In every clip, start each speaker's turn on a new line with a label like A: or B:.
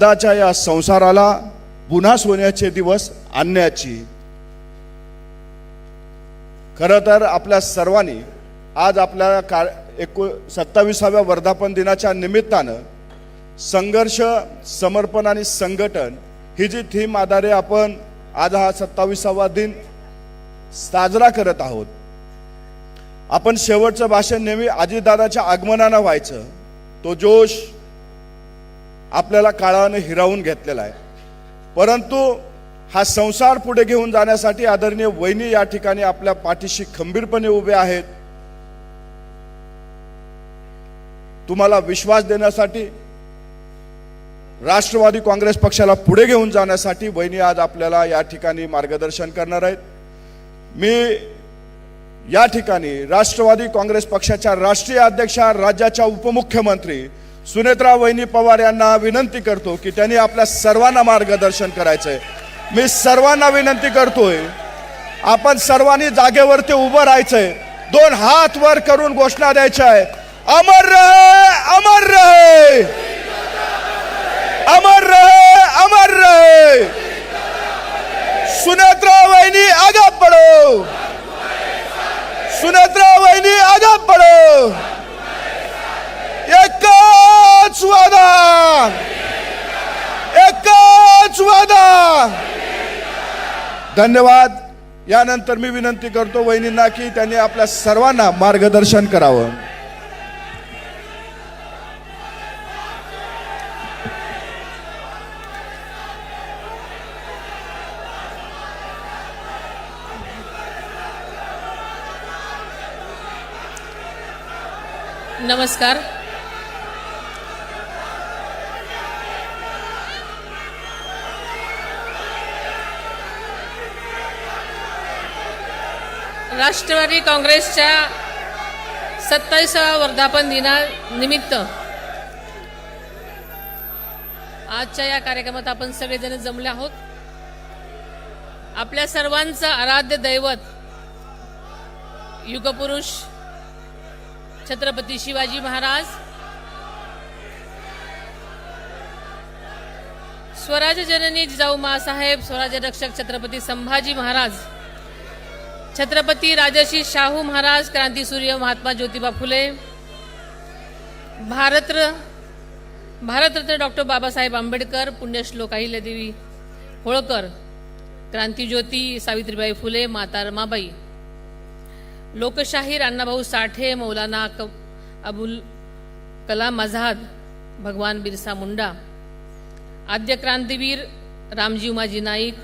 A: यंदाच्या या संसाराला पुन्हा सोन्याचे दिवस आणण्याची खरं तर आपल्या सर्वांनी आज आपल्या 27व्या वर्धापन दिनाच्या निमित्तानं संघर्ष, समर्पण आणि संघटन ही जी थीम आधारे आपण आज हा 27वा दिन साजरा करत आहोत. आपण शेवटचं भाषण नेहमी अजितदादाच्या आगमनानं व्हायचं. तो जोश आपल्याला काळाने हिरावून घेतलेला आहे. परंतु हा संसार पुढे घेऊन जाण्यासाठी आदरणीय वहिनी या ठिकाणी आपल्या पाठीशी खंबीरपणे उभे आहेत. तुम्हाला विश्वास देण्यासाठी, राष्ट्रवादी काँग्रेस पक्षाला पुढे घेऊन जाण्यासाठी वहिनी आज आपल्याला या ठिकाणी मार्गदर्शन करणार आहेत. मी या ठिकाणी राष्ट्रवादी काँग्रेस पक्षाच्या राष्ट्रीय अध्यक्षा, राज्याच्या उपमुख्यमंत्री सुनेत्रा वहिनी पवार यांना विनंती करतो की त्यांनी आपल्या सर्वांना मार्गदर्शन करायचंय. मी सर्वांना विनंती करतोय, आपण सर्वांनी जागेवरती उभं राहायचंय. 2 हात वर करून घोषणा द्यायची आहे, अमर रहे, अमर रहे, अमर रहे, अमर रहे. सुनेत्रा वहिनी आगे बढ़ो, सुनेत्रा वहिनी आगे बढ़ो. एकच वादा, एकच वादा. धन्यवाद. यानंतर मी विनंती करतो वहिनींना की त्यांनी आपल्या सर्वांना मार्गदर्शन करावं.
B: नमस्कार. राष्ट्रवादी काँग्रेसच्या 27व्या वर्धापन दिनानिमित्त आजच्या या कार्यक्रमात आपण सगळेजण जमले आहोत. आपल्या सर्वांचं आराध्य दैवत युगपुरुष छत्रपती शिवाजी महाराज, स्वराज्य जननी जिजाऊ माँसाहेब, स्वराज्य रक्षक छत्रपती संभाजी महाराज, छत्रपती राजर्षी शाहू महाराज, क्रांतीसूर्य महात्मा ज्योतिबा फुले, भारतरत्न डॉक्टर बाबासाहेब आंबेडकर, पुण्यश्लोक अहिल्यादेवी होळकर, क्रांतीज्योती सावित्रीबाई फुले, माता रमाबाई, लोकशाहीर अण्णाभाऊ साठे, मौलाना अबुल कलाम आझाद, भगवान बिरसा मुंडा, आद्य क्रांतीवीर रामजी उमाजी नाईक,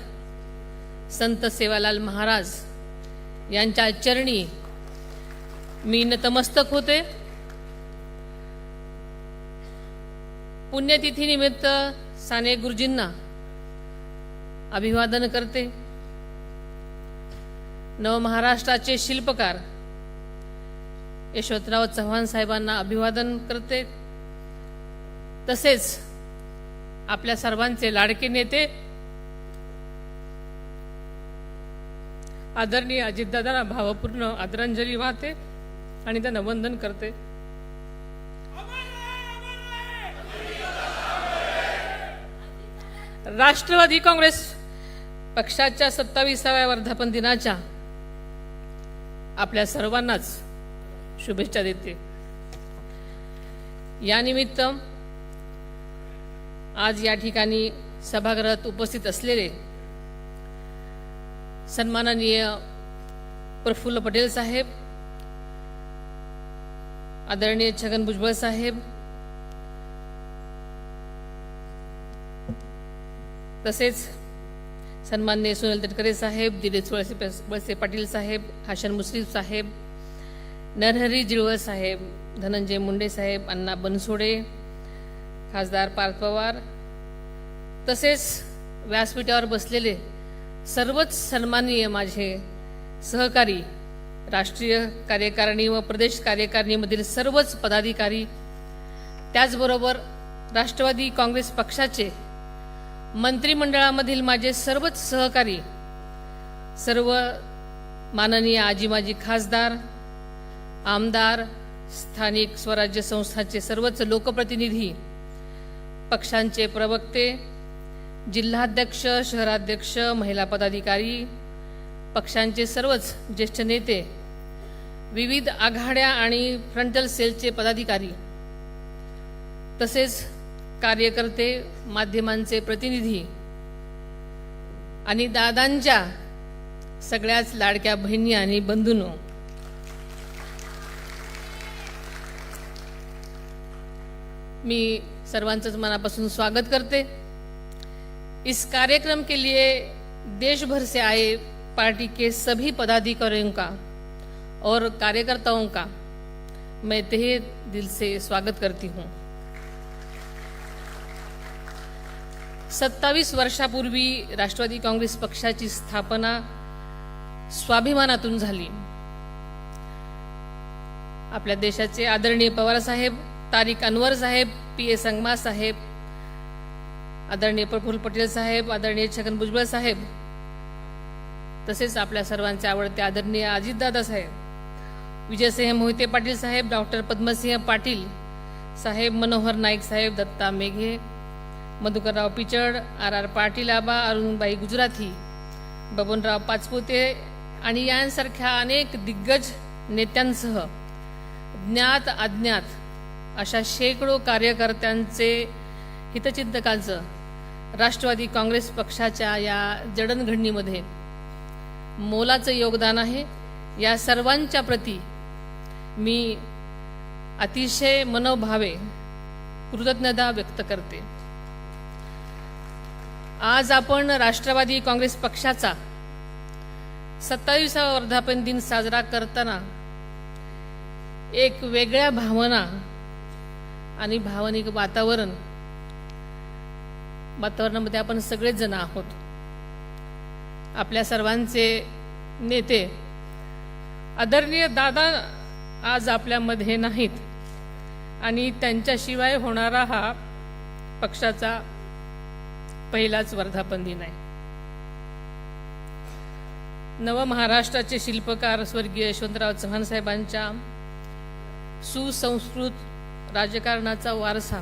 B: संत सेवालाल महाराज यांच्या चरणी मी नतमस्तक होते. पुण्यतिथीनिमित्त साने गुरुजींना अभिवादन करते. नव महाराष्ट्राचे शिल्पकार यशवंतराव चव्हाण साहेबांना अभिवादन करते. तसेच आपल्या सर्वांचे लाडके नेते आदरणीय अजितदादांना भावपूर्ण आदरांजली वाहते आणि त्यांना वंदन करते. राष्ट्रवादी काँग्रेस पक्षाच्या 27व्या वर्धापन दिनाच्या आपल्या सर्वांनाच शुभेच्छा देते. यानिमित्त आज या ठिकाणी सभागृहात उपस्थित असलेले सन्माननीय प्रफुल्ल पटेल साहेब, आदरणीय छगन भुजबळ साहेब, तसेच सन्माननीय सुनील तटकरे साहेब, दिलीप वळसे पाटील साहेब, हाशन मुश्रीफ साहेब, नरहरी जिरवळ साहेब, धनंजय मुंडे साहेब, अण्णा बनसोडे, खासदार पार्थ पवार, तसेच व्यासपीठावर बसलेले सर्वच सन्माननीय माझे सहकारी, राष्ट्रीय कार्यकारिणी व प्रदेश कार्यकारिणीमधील सर्वच पदाधिकारी, त्याचबरोबर राष्ट्रवादी काँग्रेस पक्षाचे मंत्रिमंडळामधील माझे सर्वच सहकारी, सर्व माननीय आजी माजी खासदार, आमदार, स्थानिक स्वराज्य संस्थांचे सर्वच लोकप्रतिनिधी, पक्षांचे प्रवक्ते, जिल्हाध्यक्ष, शहराध्यक्ष, महिला पदाधिकारी, पक्षांचे सर्वच ज्येष्ठ नेते, विविध आघाड्या आणि फ्रंटल सेलचे पदाधिकारी, तसेच कार्यकर्ते, माध्यमांचे प्रतिनिधी आणि दादांच्या सगळ्याच लाडक्या बहिणी आणि बंधूंनो, मी सर्वांचंच मनापासून स्वागत करते। इस कार्यक्रम के लिए देश भर से आए पार्टी के सभी पदाधिकारियों का और कार्यकर्ताओं का मैं तहे दिल से स्वागत करती हूं। 27 वर्षापूर्वी राष्ट्रवादी काँग्रेस पक्षाची स्थापना स्वाभिमानातून झाली। आपल्या देशाचे आदरणीय पवार साहेब, तारिक अनवर साहेब, पी.ए. संगमा साहेब, आदरणीय प्रफुल्ल पटेल साहेब, आदरणीय छगन भुजबळ साहेब, तसेच आपल्या सर्वांचे आवडते आदरणीय अजितदादा साहेब, विजयसिंह मोहिते पाटील साहेब, डॉक्टर पद्मसिंह पाटील साहेब, मनोहर नाईक साहेब, दत्ता मेघे, मधुकरराव पिचड, आर पाटील आबा, अरुणबाई गुजराथी, बबनराव पाचपुते आणि यांसारख्या अनेक दिग्गज नेत्यांसह ज्ञात अज्ञात अशा शेकडो कार्यकर्त्यांचे, हितचिंतकांचं राष्ट्रवादी काँग्रेस पक्षाच्या या जडणघडणीमध्ये मोलाचं योगदान आहे। या सर्वांच्या प्रती मी अतिशय मनोभावे कृतज्ञता व्यक्त करते। आज आपण राष्ट्रवादी काँग्रेस पक्षाचा 27वा वर्धापन दिन साजरा करताना एक वेगळ्या भावना आणि भावनिक वातावरणामध्ये आपण सगळेच जण आहोत। आपल्या सर्वांचे नेते आदरणीय दादा आज आपल्यामध्ये नाहीत आणि त्यांच्याशिवाय होणारा हा पक्षाचा पहिलाच वर्धापन दिन आहे। नव महाराष्ट्राचे शिल्पकार स्वर्गीय यशवंतराव चव्हाण साहेबांच्या सुसंस्कृत राजकारणाचा वारसा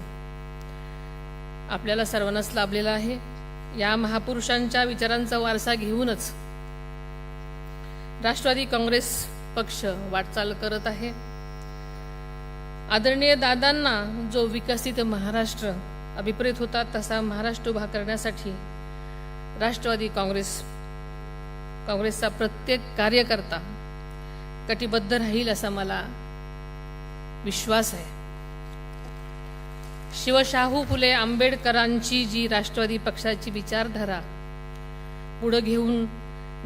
B: आपल्याला सर्वांनाच लाभलेला आहे। या महापुरुषांच्या विचारांचा वारसा घेऊनच राष्ट्रवादी काँग्रेस पक्ष वाटचाल करत आहे। आदरणीय दादांना जो विकसित महाराष्ट्र अभिप्रेत होता तसा महाराष्ट्र उभा करण्यासाठी राष्ट्रवादी काँग्रेसचा प्रत्येक कार्यकर्ता कटिबद्ध राहील असा मला विश्वास आहे। शिवशाहू फुले आंबेडकरांची जी राष्ट्रवादी पक्षाची विचारधारा पुढे घेऊन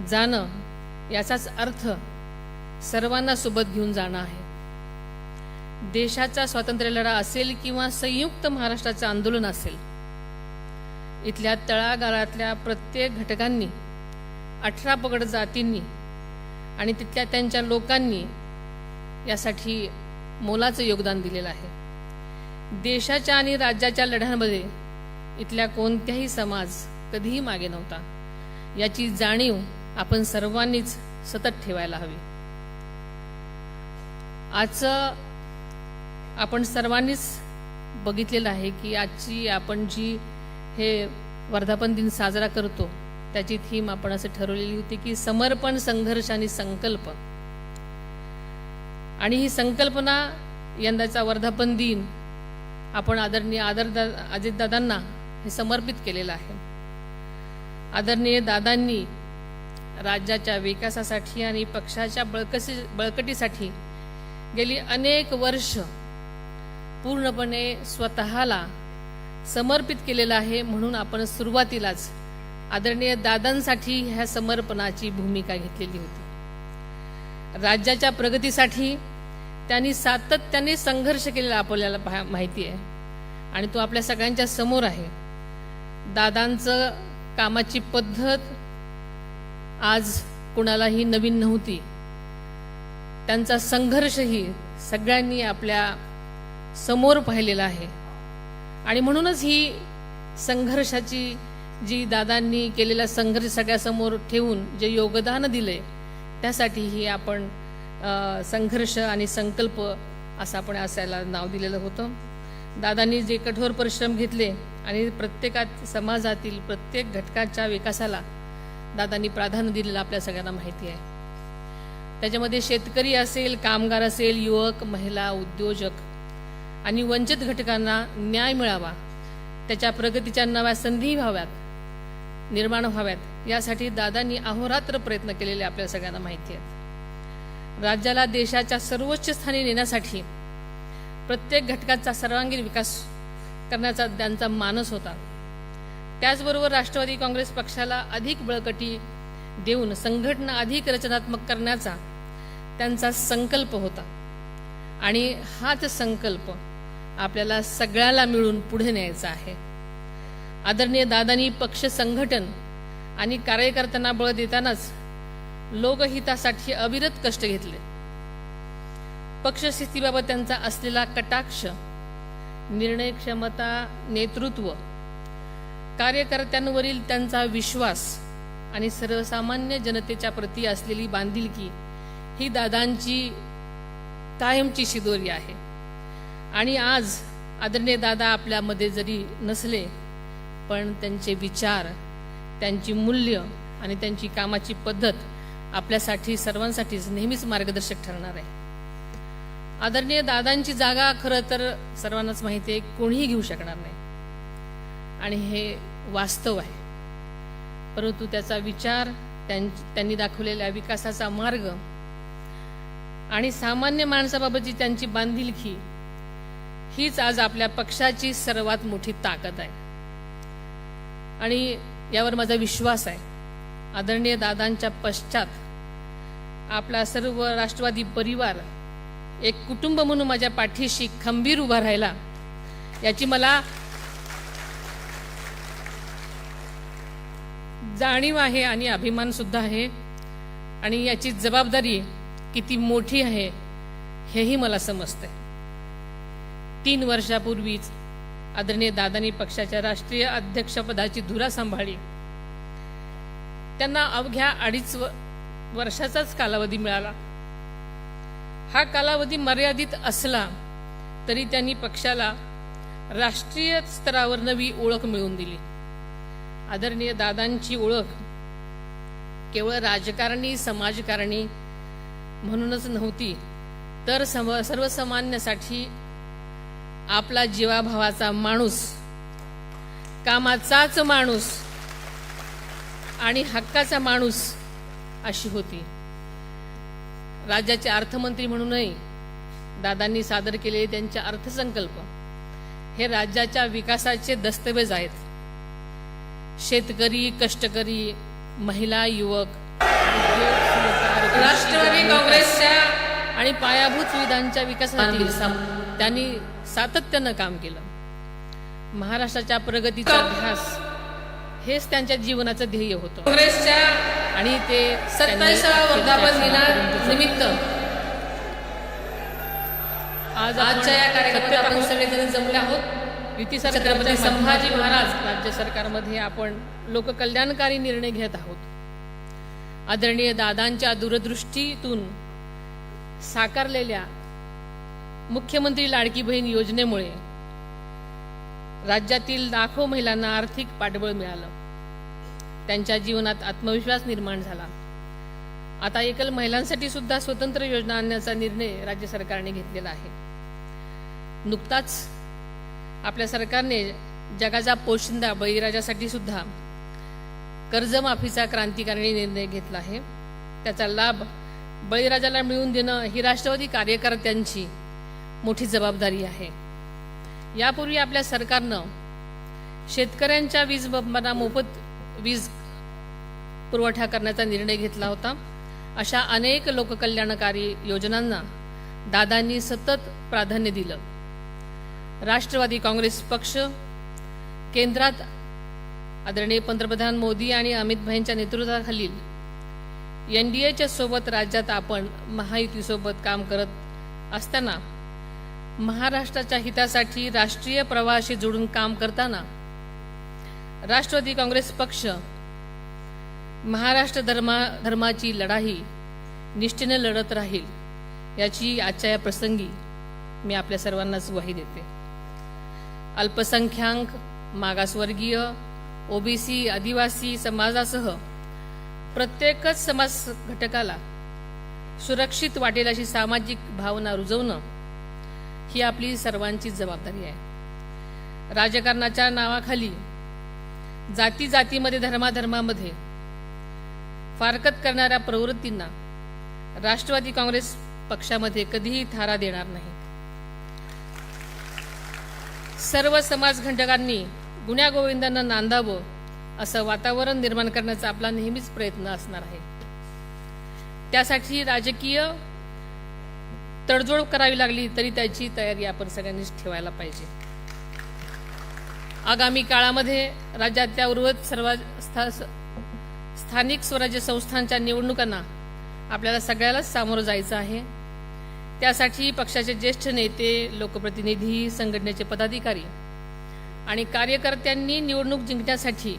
B: जाणं, याचाच अर्थ सर्वांना सोबत घेऊन जाणं आहे। देशाचा स्वातंत्र्य लढा असेल किंवा संयुक्त महाराष्ट्राचे आंदोलन असेल, इथल्या तळागाळातल्या प्रत्येक घटकांनी, 18 पगड जातींनी आणि तिथल्या त्यांच्या लोकांनी यासाठी मोलाचं योगदान दिलेलं आहे। देशाच्या आणि राज्याच्या लढ्यांमध्ये इथल्या कोणत्याही समाज कधीही मागे नव्हता, याची जाणीव आपण सर्वांनीच सतत ठेवायला हवी। आजचं आपण सर्वांनीच बघितलेलं आहे की आजची आपण जी हे वर्धापन दिन साजरा करतो त्याची थीम आपण असं ठरवलेली होती की समर्पण, संघर्ष आणि संकल्प। आणि ही संकल्पना यंदाचा वर्धापन दिन आपण आदरणीय अजितदादांना हे समर्पित केलेलं आहे। आदरणीय दादांनी राज्याच्या विकासासाठी आणि पक्षाच्या बळकटीसाठी गेली अनेक वर्ष पूर्णपणे स्वतःला समर्पित केलेलं आहे। म्हणून आपण सुरुवातीलाच आदरणीय दादांसाठी ह्या समर्पणाची भूमिका घेतलेली होती। राज्याच्या प्रगतीसाठी त्यांनी सातत्याने संघर्ष केलेला आपल्याला माहिती आहे आणि तो आपल्या सगळ्यांच्या समोर आहे। दादांचं कामाची पद्धत आज कुणालाही नवीन नव्हती, त्यांचा संघर्षही सगळ्यांनी आपल्या समोर पाहिलेला आहे आणि म्हणूनच ही संघर्षाची जी दादांनी केलेला संघर्ष सगळ्यासमोर ठेवून जे योगदान दिले त्यासाठीही आपण संघर्ष आणि संकल्प असं आपण असायला नाव दिलेलं होतं। दादांनी जे कठोर परिश्रम घेतले आणि प्रत्येकात समाजातील प्रत्येक घटकाच्या विकासाला दादांनी प्राधान्य दिलेलं आपल्या सगळ्यांना माहिती आहे. त्याच्यामध्ये शेतकरी असेल, कामगार असेल, युवक, महिला, उद्योजक आणि वंचित घटकांना न्याय मिळावा, त्याच्या प्रगतीच्या नव्या संधी निर्माण व्हाव्यात, यासाठी दादांनी अहोरात्र प्रयत्न केलेले आपल्या सगळ्यांना माहिती आहेत. राज्याला देशाच्या सर्वोच्च स्थानी नेण्यासाठी प्रत्येक घटकाचा सर्वांगीण विकास करण्याचा त्यांचा मानस होता. त्याचबरोबर राष्ट्रवादी काँग्रेस पक्षाला अधिक बळकटी देऊन संघटना अधिक रचनात्मक करण्याचा त्यांचा संकल्प होता आणि हाच संकल्प आपल्याला सगळ्याला मिळून पुढे न्यायचा आहे. आदरणीय दादांनी पक्ष संघटन आणि कार्यकर्त्यांना बळ देतानाच लोकहितासाठी अविरत कष्ट घेतले. पक्षशिस्तीबाबत त्यांचा असलेला कटाक्ष, निर्णय क्षमता, नेतृत्व, कार्यकर्त्यांवरील त्यांचा विश्वास आणि सर्वसामान्य जनतेच्या प्रती असलेली बांधिलकी ही दादांची कायमची शिदोरी आहे. आणि आज आदरणीय दादा आपल्यामध्ये जरी नसले, पण त्यांचे विचार, त्यांची मूल्य आणि त्यांची कामाची पद्धत आपल्यासाठी सर्वांसाठीच नेहमीच मार्गदर्शक ठरणार आहे. आदरणीय दादांची जागा खरं तर सर्वांनाच माहिती आहे, कोणीही घेऊ शकणार नाही आणि हे वास्तव आहे. परंतु त्याचा विचार, त्यांनी दाखवलेल्या विकासाचा मार्ग आणि सामान्य माणसाबाबतची त्यांची बांधिलकी हीच आज आपल्या पक्षाची सर्वात मोठी ताकद आहे आणि यावर माझा विश्वास आहे. आदरणीय दादांच्या पश्चात आपला सर्व राष्ट्रवादी परिवार एक कुटुंब म्हणून माझ्या पाठीशी खंबीर उभा राहिला, याची मला जाणीव आहे आणि अभिमान सुद्धा आहे. आणि याची जबाबदारी किती मोठी आहे हेही मला समजते. 3 वर्षापूर्वीच आदरणीय दादांनी पक्षाच्या राष्ट्रीय अध्यक्षपदाची धुरा सांभाळली. त्यांना अवघ्या 2.5 वर्षाचाच कालावधी मिळाला. हा कालावधी मर्यादित असला तरी त्यांनी पक्षाला राष्ट्रीय स्तरावर नवी ओळख मिळवून दिली. आदरणीय दादांची ओळख केवळ राजकारणी, समाजकारणी म्हणूनच नव्हती, तर सर्वसामान्यासाठी आपला जीवाभावाचा माणूस, कामाचाच माणूस आणि हक्काचा माणूस अशी होती. राज्याचे अर्थमंत्री म्हणूनही दादांनी सादर केलेले त्यांचे अर्थसंकल्प हे राज्याच्या विकासाचे दस्तऐवज आहेत. शेतकरी, कष्टकरी, महिला, युवक, राष्ट्रवादी काँग्रेसच्या आणि पायाभूत सुविधांच्या विकासासाठी त्यांनी सातत्यानं काम केलं. महाराष्ट्राच्या प्रगतीचा ध्यास हेच त्यांच्या जीवनाचं ध्येय होतं. काँग्रेसच्या आणि ते 27व्या वर्धापन दिनानिमित्त आज आजच्या या कार्यक्रमात आपण सगळेजण जमले आहोत. युती सरकारमध्ये संभाजी महाराज राज्य सरकारमध्ये आपण लोककल्याणकारी निर्णय घेत आहोत. आदरणीय दादांच्या दूरदृष्टीतून साकारलेल्या मुख्यमंत्री लाडकी बहीण योजनेमुळे राज्यातील लाखो महिलांना आर्थिक पाठबळ मिळालं. त्यांच्या जीवनात आत्मविश्वास निर्माण झाला. आता एकल महिलांसाठी सुद्धा स्वतंत्र योजना आणण्याचा निर्णय राज्य सरकारने घेतलेला आहे. नुकताच आपल्या सरकारने जगाचा पोशिंदा बळीराजासाठी सुद्धा कर्जमाफीचा क्रांतिकारी निर्णय घेतला आहे. त्याचा लाभ बळीराजाला मिळवून देणं ही राष्ट्रवादी कार्यकर्त्यांची मोठी जबाबदारी आहे. यापूर्वी आपल्या सरकारनं शेतकऱ्यांच्या मोफत वीज पुरवठा करण्याचा निर्णय घेतला होता. अशा अनेक लोककल्याणकारी योजनांना दादांनी सतत प्राधान्य दिलं. राष्ट्रवादी काँग्रेस पक्ष केंद्रात आदरणीय पंतप्रधान मोदी आणि अमित भाईंच्या नेतृत्वाखालील NDAच्या सोबत राज्यात आपण महायुतीसोबत काम करत असताना महाराष्ट्राच्या हितासाठी राष्ट्रीय प्रवाहाशी जोडून काम करताना राष्ट्रवादी काँग्रेस पक्ष महाराष्ट्र धर्माची लढाई निष्ठेने लढत राहील याची आजच्या या प्रसंगी मी आपल्या सर्वांनाच ग्वाही देते. अल्पसंख्याक, मागासवर्गीय, ओबीसी, आदिवासी समाजासह प्रत्येकच समाज घटकाला सुरक्षित वाटेल अशी सामाजिक भावना रुजवणं ही आपली सर्वांची जबाबदारी आहे. राजकारणाच्या नावाखाली जाती जातीमध्ये, धर्माधर्मामध्ये फारकत करणाऱ्या प्रवृत्तींना राष्ट्रवादी काँग्रेस पक्षामध्ये कधीही थारा देणार नाही. सर्व समाज घटकांनी गुण्यागोविंदांना नांदावं असं वातावरण निर्माण करण्याचा आपला नेहमीच प्रयत्न असणार आहे. त्यासाठी राजकीय तडजोड करावी लागली तरी त्याची तयारी आपण सगळ्यांनीच ठेवायला पाहिजे. आगामी काळामध्ये राज्यातल्या उर्वरित सर्व स्थानिक स्वराज्य संस्थांच्या निवडणुकांना आपल्याला सगळ्यालाच सामोरं जायचं आहे. त्यासाठी पक्षाचे ज्येष्ठ नेते, लोकप्रतिनिधी, संघटनेचे पदाधिकारी आणि कार्यकर्त्यांनी निवडणूक जिंकण्यासाठी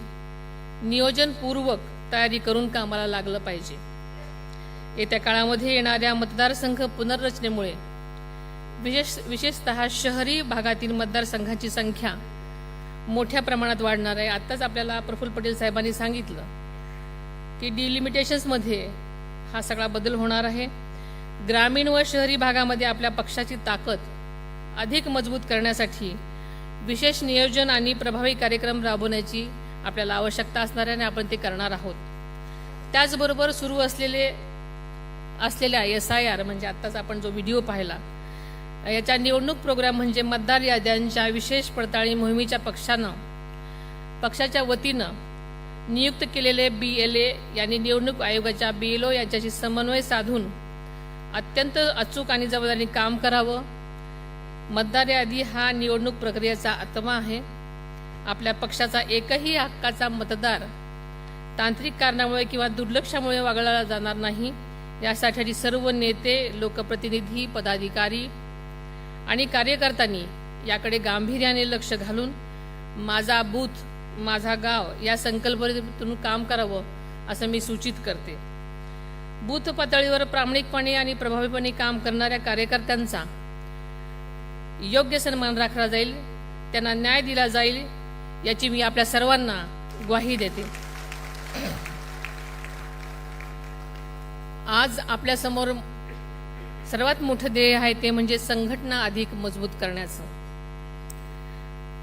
B: नियोजनपूर्वक तयारी करून कामाला लागलं पाहिजे. येत्या काळामध्ये येणाऱ्या मतदारसंघ पुनर्रचनेमुळे विशेषतः शहरी भागातील मतदारसंघाची संख्या मोठ्या प्रमाणात वाढणार आहे. आत्ताच आपल्याला प्रफुल्ल पटेल साहेबांनी सांगितलं की डिलिमिटेशन्समध्ये हा सगळा बदल होणार आहे. ग्रामीण व शहरी भागामध्ये आपल्या पक्षाची ताकद अधिक मजबूत करण्यासाठी विशेष नियोजन आणि प्रभावी कार्यक्रम राबवण्याची आपल्याला आवश्यकता असणार आहे आणि आपण ते करणार आहोत. त्याचबरोबर सुरू असलेल्या SIR म्हणजे आत्ताच आपण जो व्हिडिओ पाहिला, याच्या निवडणूक प्रोग्राम म्हणजे मतदार याद्यांच्या विशेष पडताळणी मोहिमेच्या पक्षाच्या वतीनं नियुक्त केलेले BLA यांनी निवडणूक आयोगाच्या BLO यांच्याशी समन्वय साधून अत्यंत अचूक आणि जबाबदारीने काम करावं. मतदार यादी हा निवडणूक प्रक्रियेचा आत्मा आहे. आपल्या पक्षाचा एकही हक्काचा मतदार तांत्रिक कारणामुळे किंवा दुर्लक्षामुळे वगळला जाणार नाही. यासाठी सर्व नेते, लोकप्रतिनिधी, पदाधिकारी आणि कार्यकर्त्यांनी याकडे गांभीर्याने लक्ष घालून माझा बूथ माझा गाव या संकल्पनेतून काम करावं असं मी सूचित करते. बूथ पातळीवर प्रामाणिकपणे आणि प्रभावीपणे काम करणाऱ्या कार्यकर्त्यांचा योग्य सन्मान राखला जाईल, त्यांना न्याय दिला जाईल याची मी आपल्या सर्वांना ग्वाही देते. आज आपल्यासमोर सर्वात मोठं ध्येय आहे ते म्हणजे संघटना अधिक मजबूत करण्याचं.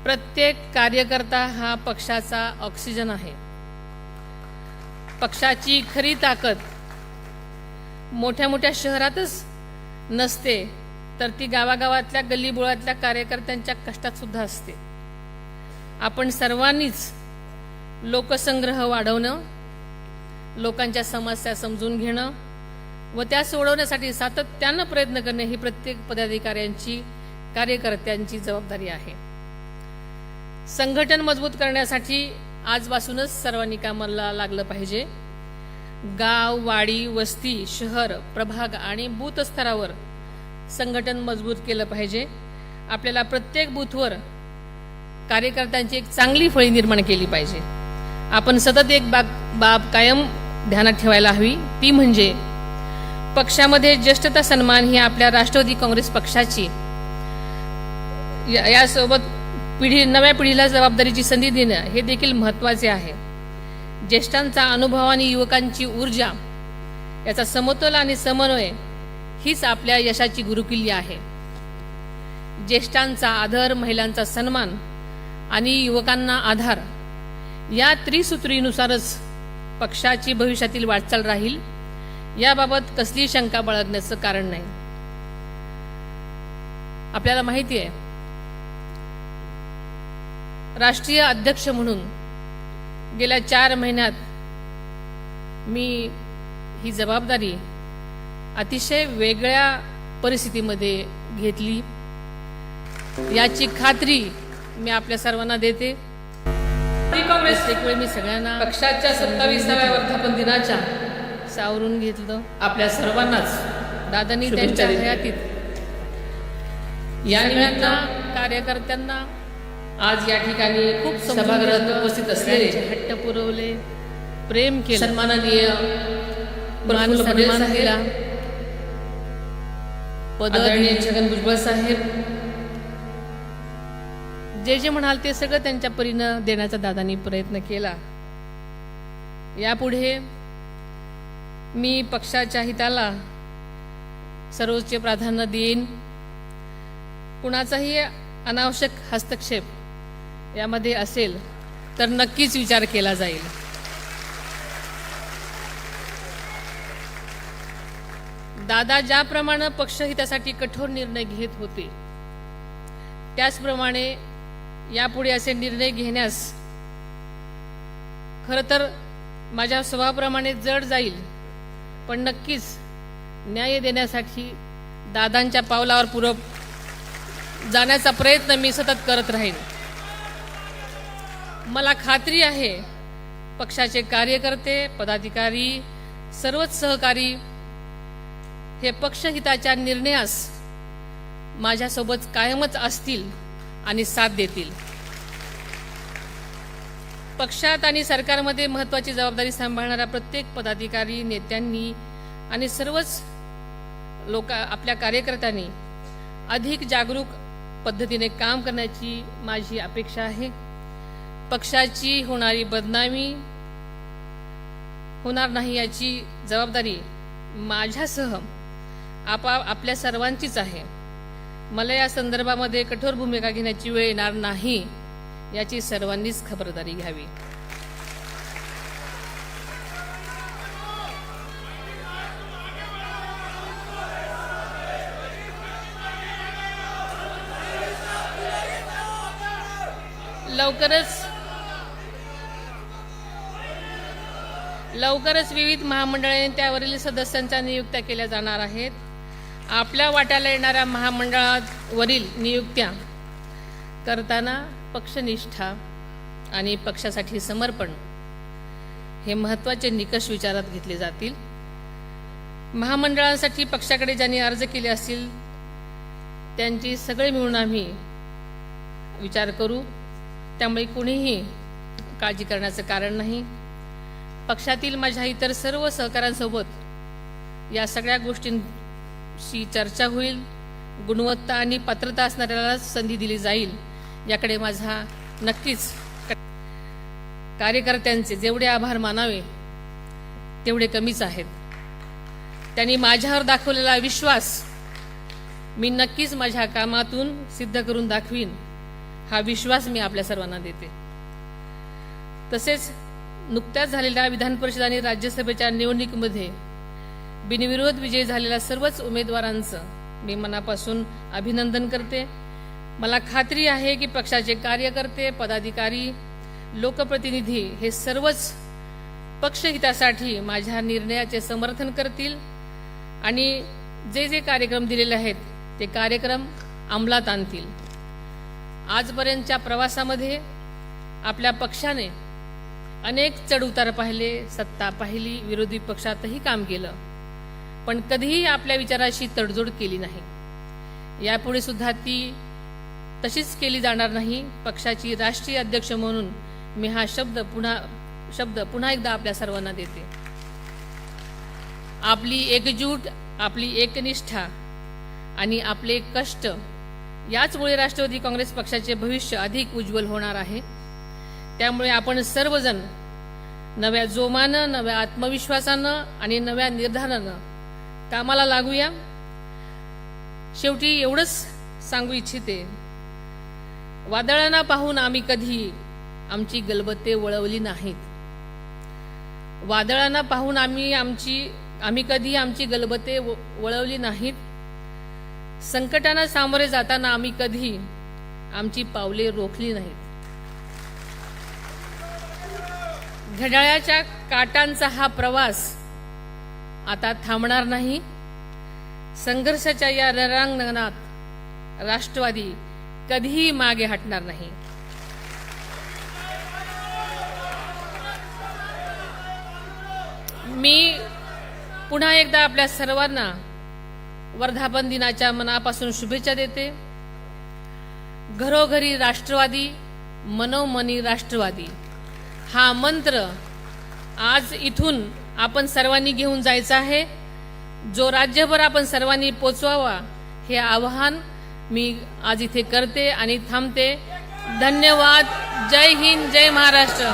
B: प्रत्येक कार्यकर्ता हा पक्षाचा ऑक्सिजन आहे. पक्षाची खरी ताकद मोठ्या मोठ्या शहरातच नसते, तर ती गावागावातल्या गल्लीबोळातल्या कार्यकर्त्यांच्या कष्टात सुद्धा असते. आपण सर्वांनीच लोकसंग्रह वाढवणं, लोकांच्या समस्या समजून घेणं व त्या सोडवण्यासाठी सातत्यानं प्रयत्न करणे ही प्रत्येक पदाधिकाऱ्यांची, कार्यकर्त्यांची जबाबदारी आहे. संघटन मजबूत करण्यासाठी आजपासूनच सर्वांनी कामाला लागलं पाहिजे. गाव, वाडी, वस्ती, शहर, प्रभाग आणि बूथ स्तरावर संघटन मजबूत केलं पाहिजे. आपल्याला प्रत्येक बूथवर कार्यकर्त्यांची एक चांगली फळी निर्माण केली पाहिजे. आपण सतत एक बाब कायम ध्यानात ठेवायला हवी, ती म्हणजे पक्षामध्ये ज्येष्ठता सन्मान ही आपल्या राष्ट्रवादी काँग्रेस पक्षाची यासोबत नव्या पिढीला जबाबदारीची संधी देणं हे देखील महत्त्वाचे आहे. ज्येष्ठांचा अनुभव आणि युवकांची ऊर्जा याचा समतोल आणि समन्वय हीच आपल्या यशाची गुरुकिल्ली आहे. ज्येष्ठांचा आदर, महिलांचा सन्मान आणि युवकांना आधार या त्रिसूत्रीनुसारच पक्षाची भविष्यातील वाटचाल राहील, याबाबत कसली शंका बाळगण्याचं कारण नाही. आपल्याला माहिती आहे, राष्ट्रीय अध्यक्ष म्हणून गेल्या 4 महिन्यात मी ही जबाबदारी अतिशय वेगळ्या परिस्थितीमध्ये घेतली, याची खात्री मी आपल्या सर्वांना देते. काँग्रेस एक वेळ मी सगळ्यांना पक्षाच्या 27व्या वर्धापन दिनाच्या सावरून घेतलं. आपल्या सर्वांनाच दादांनी त्यांच्या हयातीत या निमित्तानं कार्यकर्त्यांना आज या ठिकाणी खूप सभागृहात उपस्थित असलेले हट्ट पुरवले, प्रेम केले, सन्माननीय प्रफुल्ल पटेल साहेब, आदरणीय छगन भुजबळ साहेब, जे जे म्हणाल ते सगळं त्यांच्या परीनं देण्याचा दादांनी प्रयत्न केला. यापुढे मी पक्षाच्या हिताला सर्वोच्च प्राधान्य देईन. कुणाचाही अनावश्यक हस्तक्षेप यामध्ये असेल तर नक्कीच विचार केला जाईल. दादा ज्याप्रमाणे पक्षहितासाठी कठोर निर्णय घेत होते त्याचप्रमाणे यापुढे असे निर्णय घेण्यास खरं तर माझ्या स्वभावाप्रमाणे जड जाईल, पण नक्कीच न्याय देण्यासाठी दादांच्या पावलावर पुढे जाण्याचा प्रयत्न मी सतत करत राहीन. मला खात्री आहे पक्षाचे कार्यकर्ते, पदाधिकारी, सर्वच सहकारी हे पक्षहिताच्या निर्णयास माझ्यासोबत कायमच असतील आणि साथ देतील. पक्षात आणि सरकारमध्ये महत्त्वाची जबाबदारी सांभाळणाऱ्या प्रत्येक पदाधिकारी, नेत्यांनी आणि सर्वच आपल्या कार्यकर्त्यांनी अधिक जागरूक पद्धतीने काम करण्याची माझी अपेक्षा आहे. पक्षाची होणारी बदनामी होणार नाही याची जबाबदारी माझ्यासह आपल्या सर्वांचीच आहे. मला या संदर्भामध्ये कठोर भूमिका घेण्याची वेळ येणार नाही याची सर्वांनीच खबरदारी घ्यावी. लवकरच विविध महामंडळाने त्यावरील सदस्यांच्या नियुक्त्या केल्या जाणार आहेत. आपल्या वाट्याला येणाऱ्या महामंडळावरील नियुक्त्या करताना पक्षनिष्ठा आणि पक्षासाठी समर्पण हे महत्त्वाचे निकष विचारात घेतले जातील. महामंडळासाठी पक्षाकडे ज्यांनी अर्ज केले असतील त्यांची सगळे मिळून आम्ही विचार करू. त्यामुळे कुणीही काळजी करण्याचं कारण नाही. पक्षातील माझ्या इतर सर्व सहकाऱ्यांसोबत या सगळ्या गोष्टींची चर्चा होईल. गुणवत्ता आणि पात्रता असणाऱ्याला संधी दिली जाईल याकडे माझा नक्कीच. कार्यकर्त्यांचे जेवढे आभार मानावे तेवढे कमीच आहेत. त्यांनी माझ्यावर दाखवलेला विश्वास मी नक्कीच माझ्या कामातून सिद्ध करून दाखवीन हा विश्वास मी आपल्या सर्वांना देते. तसेच नुकत्याच झालेल्या विधान परिषद आणि राज्यसभेच्या निवडणुकीमध्ये बिनविरोध विजयी झालेल्या सर्वच उमेदवारांचं मी मनापासून अभिनंदन करते. मला खात्री आहे की पक्षाचे कार्यकर्ते, पदाधिकारी, लोकप्रतिनिधी हे सर्वच पक्षहितासाठी माझ्या निर्णयाचे समर्थन करतील आणि जे जे कार्यक्रम दिलेले आहेत ते कार्यक्रम अंमलात आणतील. आजपर्यंतच्या प्रवासामध्ये आपल्या पक्षाने अनेक चढउतार पाहिले, सत्ता पाहिली, विरोधी पक्षातही काम केलं, पण कधीही आपल्या विचाराशी तडजोड केली नाही. यापुढे सुद्धा ती तशीच केली जाणार नाही. पक्षाची राष्ट्रीय अध्यक्ष म्हणून मी हा शब्द पुन्हा एकदा आपल्या सर्वांना देते. आपली एकजूट, आपली एकनिष्ठा आणि आपले कष्ट याचमुळे राष्ट्रवादी काँग्रेस पक्षाचे भविष्य अधिक उज्ज्वल होणार आहे. त्यामुळे आपण सर्वजण नव्या जोमानं, नव्या आत्मविश्वासानं आणि नव्या निर्धारानं कामाला लागूया. शेवटी एवढंच सांगू इच्छिते, वादळांना पाहून आम्ही कधी आमची गलबते वळवली नाहीत. वादळांना पाहून आम्ही कधी आमची गलबते वळवली नाहीत. संकटांना सामोरे जाताना आम्ही कधी आमची पावले रोखली नाहीत. घड्याळाच्या काटांचा हा प्रवास आता थांबणार नाही. संघर्षाच्या या रणांगणात राष्ट्रवादी कधीही मागे हटणार नाही. मी पुन्हा एकदा आपल्या सर्वांना वर्धापन दिनाच्या मनापासून शुभेच्छा देते. घरोघरी राष्ट्रवादी, मनोमनी राष्ट्रवादी हा मंत्र आज इथून आपण सर्वांनी घेऊन जायचा आहे. जो राज्यभर आपण सर्वांनी पोचवावा हे आवाहन मी आज इथे करते आणि थांबते. धन्यवाद. जय हिंद, जय महाराष्ट्र.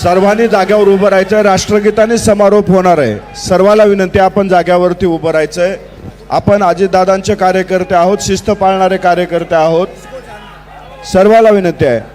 A: सर्वांनी जाग्यावर उभं राहायचं. राष्ट्रगीताने समारोप होणार आहे. सर्वाला विनंती आहे, आपण जाग्यावरती उभं राहायचंय. आपण अजितदादांचे कार्यकर्ते आहोत, शिस्त पाळणारे कार्यकर्ते आहोत. सर्वाला विनंती आहे.